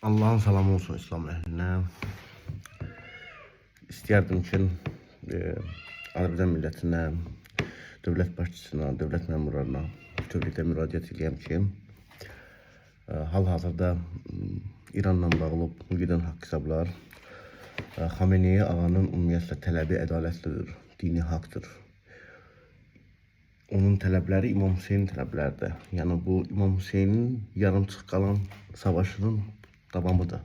Allah'ın salamı olsun İslam əhlinə. İstəyərdim ki, Azərbaycan millətinə, dövlət başçısına, dövlət məmurlarına bütövlükdə müraciət edəyəm ki, hal-hazırda İranla bağlı gedən haqq hesablar, Xamenei ağanın ümumiyyətlə tələbi ədalətlidir, dini haqdır. Onun tələbləri İmam Hüseyin tələbləridir. Yəni bu İmam Hüseynin yarımçıq qalan savaşının davamıdır.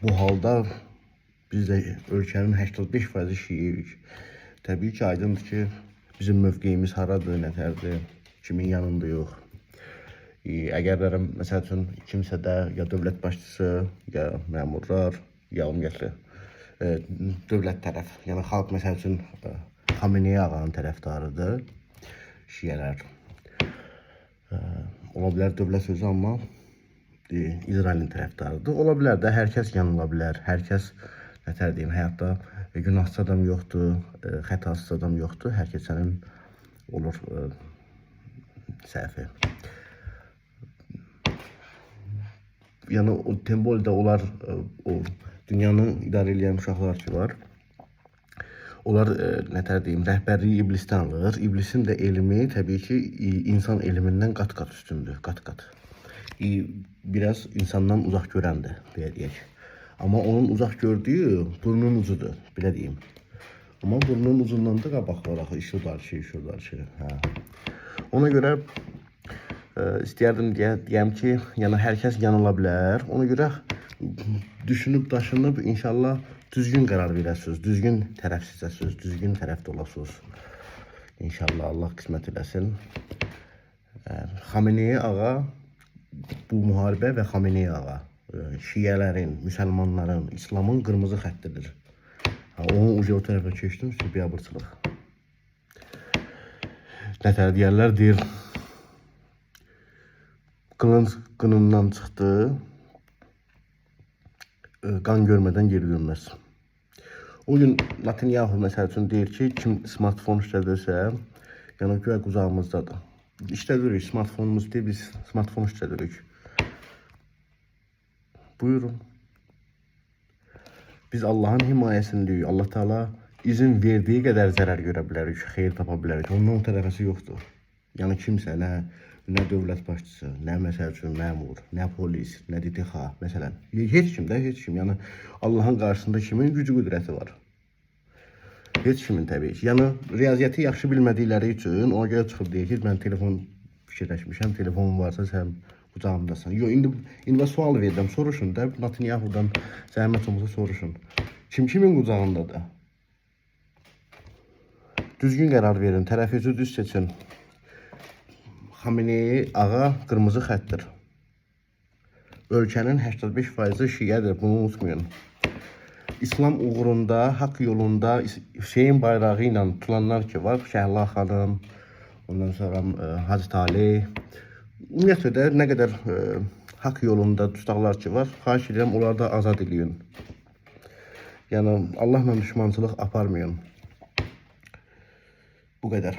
Bu halda biz də ölkənin 85% şiiyik. Təbii ki, aydındır ki, bizim mövqeyimiz haradır, nətərdir, kimin yanında yox. Əgər məsəl üçün kimsə də ya dövlət başçısı, ya məmurlar, ya ümumiyyətlə dövlət tərəf, yəni xalq məsəl üçün Xamenei ağanın tərəfdarıdır, şiyələr. Ola bilər dövlət sözü, amma İsrailin tərəfdarıdır. Ola bilər də, hər kəs yanıla bilər, hər kəs nətər deyim, həyatda günahsız adam yoxdur, xətasız adam yoxdur, hər kəsənin olur səhvi. Yəni o tembolda onlar o dünyanı idarə edən uşaqlar ki var, onlar nətər deyim, rəhbərliyi iblisdən alır. İblisin də elmi təbii ki insan elmindən qat-qat üstündür, qat-qat. Biraz insandan uzaq görəndir, belə deyək. Amma onun uzaq gördüyü burnun ucudur, belə deyim. Amma burnun ucundan da qabaq var axı, şurada ki. Ona görə istəyərdim deyəm ki, yəni hər kəs yanıla bilər. Ona görə düşünüb daşınıb inşallah düzgün qərar verəsiniz, düzgün tərəf seçəsiniz, düzgün tərəfdə olasınız. İnşallah Allah qismət eləsin. Xamenei ağa bu müharibə və Xamenei ağa şiyələrin, müsəlmanların, İslamın qırmızı xəttidir. Onu o tərəfə keçdim, biabırçılıq. Nətər deyərlər, deyir, qılınc qınından çıxdı, qan görmədən geri dönməz. O gün Netanyahu məsəl üçün deyir ki, kim smartfon işlədirsə, yəni güya quzağımızdadır. İşlədirik, smartfonumuz deyil, biz smartfon işlədirik. Buyurun. Biz Allah'ın himayəsindəyik. Allah Teala izin verdiği qədər zərər görə bilərik, xeyir tapa bilərik. Ondan tərəfəsi yoxdur. Yəni kimsə, nə dövlət başçısı, nə məsəl üçün məmur, nə polis, nə DTX, məsələn. Heç kim. Yəni Allahın qarşısında kimin gücü qüdrəti var? Heç kimin təbii ki. Yəni riyaziyyəti yaxşı bilmədikləri üçün ona görə çıxıb deyir ki, mən telefon fikirləşmişəm, telefonum varsa sən qucağımdasan. Yox, indi sual verirəm, soruşun da, Netanyahu'dan zəhmət olmasa soruşun. Kimin qucağındadır? Düzgün qərar verin, tərəfizi düz seçin. Xamenei ağa qırmızı xəttir. Ölkənin 85% şiyədir, bunu unutmayın. İslam uğrunda, haqq yolunda Hüseyin bayrağı ilə tutulanlar ki var, Şəhla xanım, ondan sonra Hacı Talih, ümumiyyətlə də nə qədər haqq yolunda tutaqlar ki var, xahiş edirəm, onları da azad eləyin. Yəni Allahla düşmançılıq aparmayın. Bu qədər.